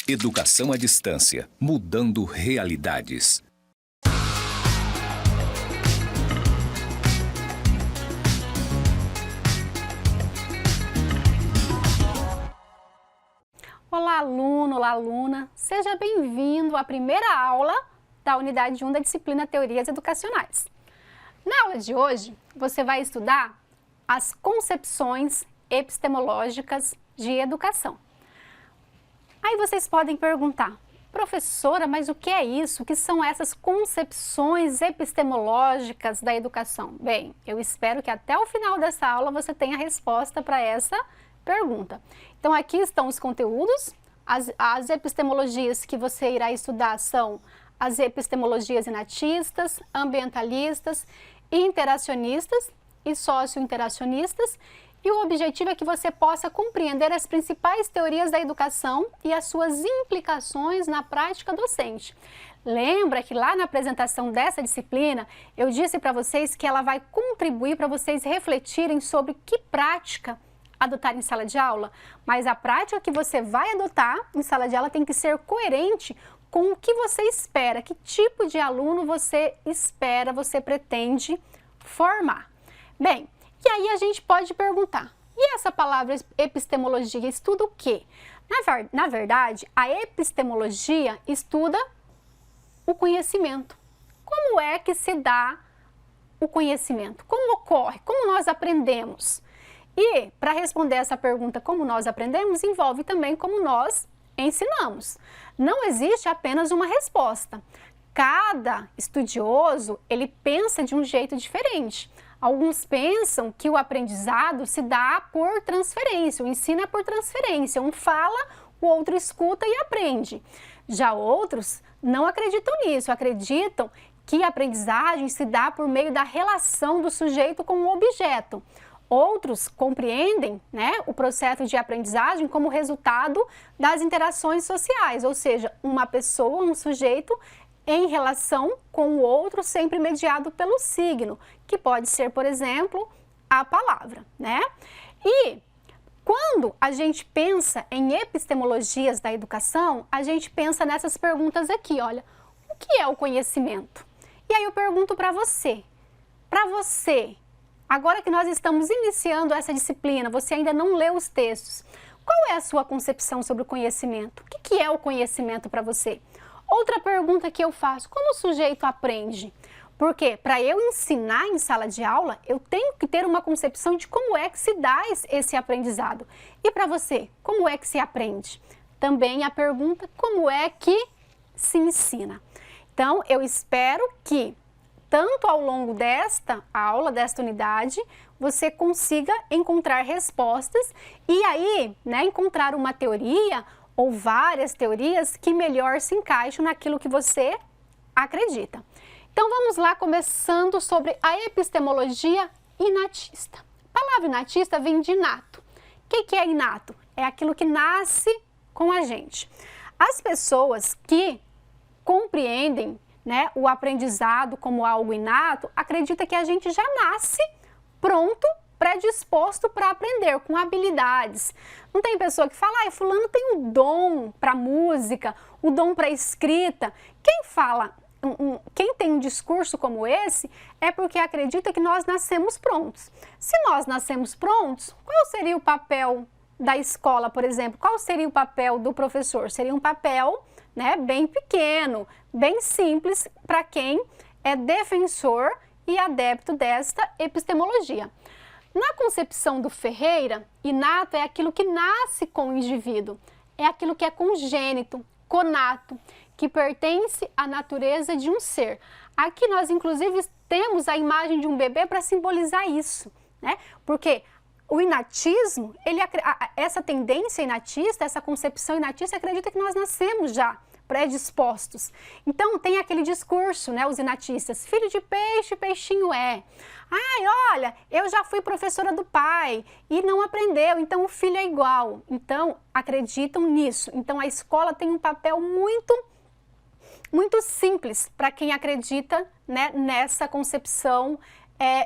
Educação à distância, mudando realidades. Olá, aluno, olá, aluna. Seja bem-vindo à primeira aula da unidade 1 da disciplina Teorias Educacionais. Na aula de hoje, você vai estudar as concepções epistemológicas de educação. Aí vocês podem perguntar, professora, mas o que é isso? O que são essas concepções epistemológicas da educação? Bem, eu espero que até o final dessa aula você tenha a resposta para essa pergunta. Então aqui estão os conteúdos, as epistemologias que você irá estudar são as epistemologias inatistas, ambientalistas, interacionistas e socio-interacionistas, e o objetivo é que você possa compreender as principais teorias da educação e as suas implicações na prática docente. Lembra que lá na apresentação dessa disciplina, eu disse para vocês que ela vai contribuir para vocês refletirem sobre que prática adotar em sala de aula, mas a prática que você vai adotar em sala de aula tem que ser coerente com o que você espera, que tipo de aluno você espera, você pretende formar. Bem, e aí a gente pode perguntar, e essa palavra epistemologia estuda o quê? Na verdade, a epistemologia estuda o conhecimento. Como é que se dá o conhecimento? Como ocorre? Como nós aprendemos? E para responder essa pergunta, como nós aprendemos, envolve também como nós ensinamos. Não existe apenas uma resposta. Cada estudioso, ele pensa de um jeito diferente. Alguns pensam que o aprendizado se dá por transferência, o ensino é por transferência. Um fala, o outro escuta e aprende. Já outros não acreditam nisso, acreditam que a aprendizagem se dá por meio da relação do sujeito com o objeto. Outros compreendem, o processo de aprendizagem como resultado das interações sociais, ou seja, uma pessoa, um sujeito em relação com o outro, sempre mediado pelo signo, que pode ser, por exemplo, a palavra, E quando a gente pensa em epistemologias da educação, a gente pensa nessas perguntas aqui, olha, o que é o conhecimento? E aí eu pergunto para você, agora que nós estamos iniciando essa disciplina, você ainda não leu os textos, qual é a sua concepção sobre o conhecimento? O que é o conhecimento para você? Outra pergunta que eu faço, como o sujeito aprende? Porque para eu ensinar em sala de aula, eu tenho que ter uma concepção de como é que se dá esse aprendizado. E para você, como é que se aprende? Também a pergunta, como é que se ensina? Então, eu espero que tanto ao longo desta aula, desta unidade, você consiga encontrar respostas e aí, encontrar uma teoria ou várias teorias que melhor se encaixam naquilo que você acredita. Então vamos lá, começando sobre a epistemologia inatista. A palavra inatista vem de inato. O que é inato? É aquilo que nasce com a gente. As pessoas que compreendem o aprendizado como algo inato, acredita que a gente já nasce pronto, predisposto para aprender, com habilidades. Não tem pessoa que fala, fulano tem o dom para música, o dom para escrita. Quem fala, quem tem um discurso como esse, é porque acredita que nós nascemos prontos. Se nós nascemos prontos, qual seria o papel da escola, por exemplo? Qual seria o papel do professor? Seria um papel bem pequeno, bem simples para quem é defensor e adepto desta epistemologia. Na concepção do Ferreira, inato é aquilo que nasce com o indivíduo, é aquilo que é congênito, conato, que pertence à natureza de um ser. Aqui nós, inclusive, temos a imagem de um bebê para simbolizar isso, Porque o inatismo, essa tendência inatista, essa concepção inatista, acredita que nós nascemos já predispostos. Então tem aquele discurso, os inatistas, filho de peixe, peixinho é. Ai, olha, eu já fui professora do pai e não aprendeu, então o filho é igual. Então acreditam nisso. Então a escola tem um papel muito simples para quem acredita nessa concepção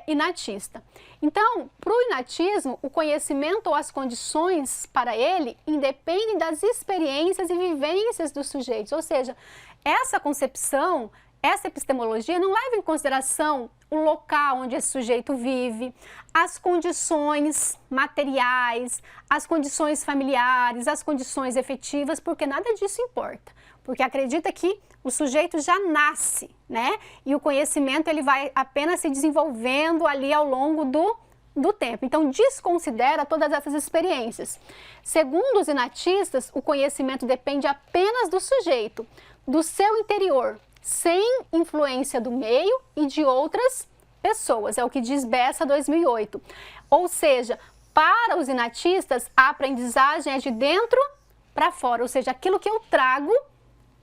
inatista. Então, para o inatismo, o conhecimento ou as condições para ele independem das experiências e vivências dos sujeitos. Ou seja, essa concepção, essa epistemologia não leva em consideração o local onde esse sujeito vive, as condições materiais, as condições familiares, as condições efetivas, porque nada disso importa. Porque acredita que o sujeito já nasce, né? E o conhecimento ele vai apenas se desenvolvendo ali ao longo do tempo. Então, desconsidera todas essas experiências. Segundo os inatistas, o conhecimento depende apenas do sujeito, do seu interior, sem influência do meio e de outras pessoas. É o que diz Bessa 2008. Ou seja, para os inatistas, a aprendizagem é de dentro para fora, ou seja, aquilo que eu trago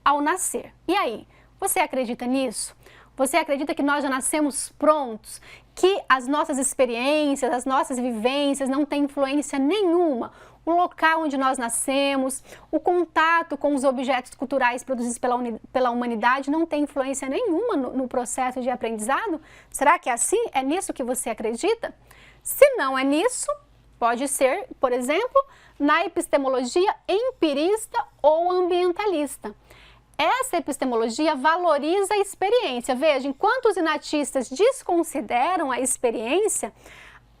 ao nascer. E aí, você acredita nisso? Você acredita que nós já nascemos prontos? Que as nossas experiências, as nossas vivências não têm influência nenhuma? O local onde nós nascemos, o contato com os objetos culturais produzidos pela humanidade não tem influência nenhuma no processo de aprendizado? Será que é assim? É nisso que você acredita? Se não é nisso, pode ser, por exemplo, na epistemologia empirista ou ambientalista. Essa epistemologia valoriza a experiência. Veja, enquanto os inatistas desconsideram a experiência,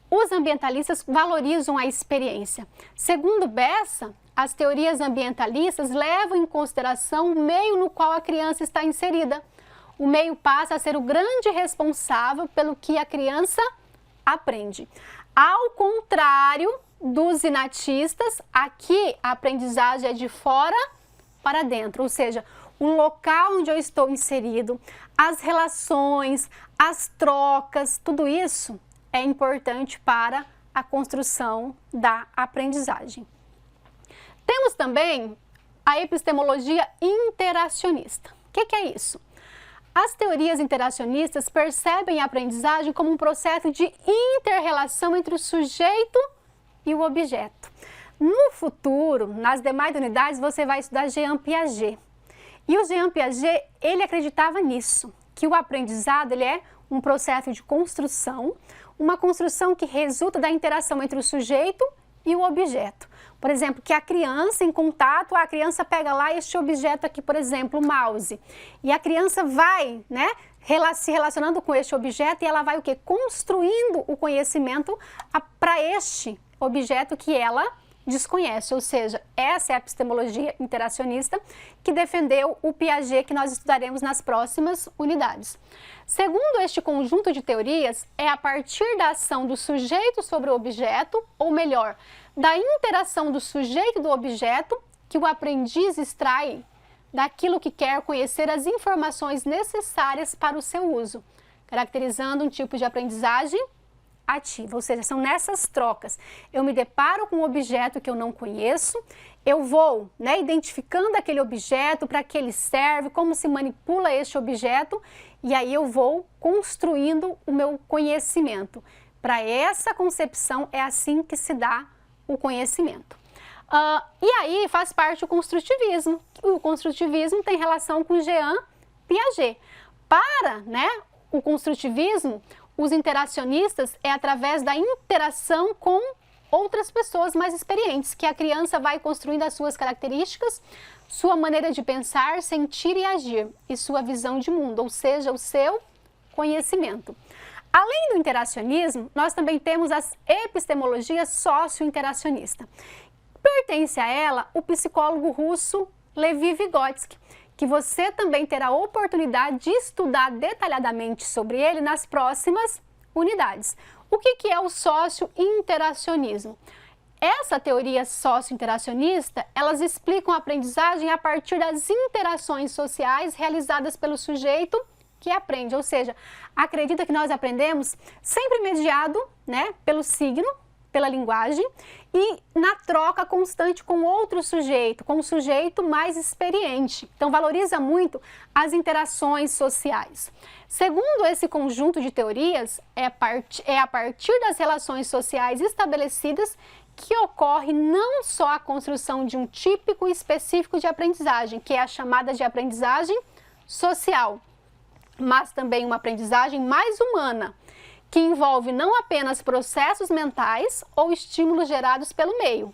os ambientalistas valorizam a experiência. Segundo Bessa, as teorias ambientalistas levam em consideração o meio no qual a criança está inserida. O meio passa a ser o grande responsável pelo que a criança aprende. Ao contrário dos inatistas, aqui a aprendizagem é de fora para dentro, ou seja, o local onde eu estou inserido, as relações, as trocas, tudo isso é importante para a construção da aprendizagem. Temos também a epistemologia interacionista. O que é isso? As teorias interacionistas percebem a aprendizagem como um processo de inter-relação entre o sujeito e o objeto. No futuro, nas demais unidades, você vai estudar Jean Piaget. E o Jean Piaget, ele acreditava nisso, que o aprendizado ele é um processo de construção, uma construção que resulta da interação entre o sujeito e o objeto. Por exemplo, que a criança em contato, a criança pega lá este objeto aqui, por exemplo, o mouse, e a criança vai, né, se relacionando com este objeto e ela vai o quê? Construindo o conhecimento para este objeto que ela desconhece, ou seja, essa é a epistemologia interacionista que defendeu o Piaget, que nós estudaremos nas próximas unidades. Segundo este conjunto de teorias, é a partir da ação do sujeito sobre o objeto, ou melhor, da interação do sujeito e do objeto, que o aprendiz extrai daquilo que quer conhecer as informações necessárias para o seu uso, caracterizando um tipo de aprendizagem ativa, ou seja, são nessas trocas. Eu me deparo com um objeto que eu não conheço, eu vou, né, identificando aquele objeto, para que ele serve, como se manipula este objeto, e aí eu vou construindo o meu conhecimento. Para essa concepção, é assim que se dá o conhecimento. E aí faz parte o construtivismo. O construtivismo tem relação com Jean Piaget. Para, né, o construtivismo, os interacionistas é através da interação com outras pessoas mais experientes, que a criança vai construindo as suas características, sua maneira de pensar, sentir e agir, e sua visão de mundo, ou seja, o seu conhecimento. Além do interacionismo, nós também temos as epistemologias socio-interacionista. Pertence a ela o psicólogo russo Levi Vygotsky, que você também terá a oportunidade de estudar detalhadamente sobre ele nas próximas unidades. O que é o socio-interacionismo? Essa teoria socio-interacionista, elas explicam a aprendizagem a partir das interações sociais realizadas pelo sujeito que aprende, ou seja, acredita que nós aprendemos sempre mediado, né, pelo signo, pela linguagem e na troca constante com outro sujeito, com um sujeito mais experiente. Então, valoriza muito as interações sociais. Segundo esse conjunto de teorias, é a partir das relações sociais estabelecidas que ocorre não só a construção de um típico e específico de aprendizagem, que é a chamada de aprendizagem social, mas também uma aprendizagem mais humana, que envolve não apenas processos mentais ou estímulos gerados pelo meio,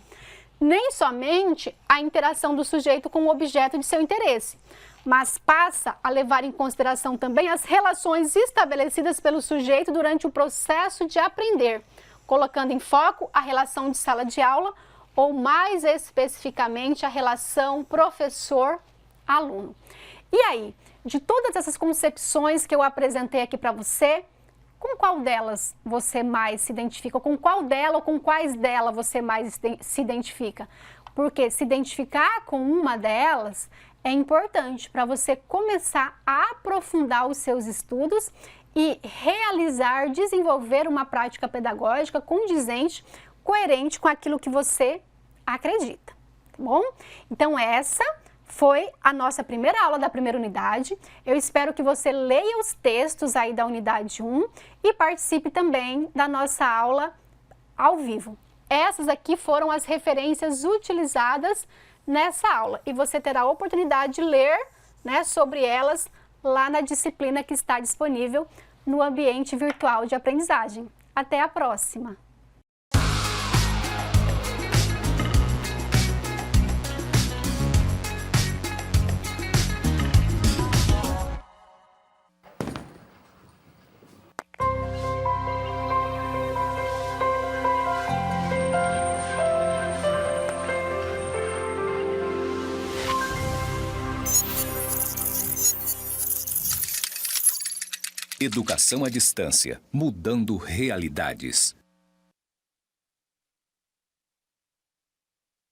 nem somente a interação do sujeito com o objeto de seu interesse, mas passa a levar em consideração também as relações estabelecidas pelo sujeito durante o processo de aprender, colocando em foco a relação de sala de aula ou, mais especificamente, a relação professor-aluno. E aí, de todas essas concepções que eu apresentei aqui para você, com qual delas você mais se identifica? Com qual dela ou com quais delas você mais se identifica? Porque se identificar com uma delas é importante para você começar a aprofundar os seus estudos e realizar, desenvolver uma prática pedagógica condizente, coerente com aquilo que você acredita, tá bom? Então essa foi a nossa primeira aula da primeira unidade. Eu espero que você leia os textos aí da unidade 1 e participe também da nossa aula ao vivo. Essas aqui foram as referências utilizadas nessa aula e você terá a oportunidade de ler, né, sobre elas lá na disciplina que está disponível no ambiente virtual de aprendizagem. Até a próxima! Educação à distância, mudando realidades.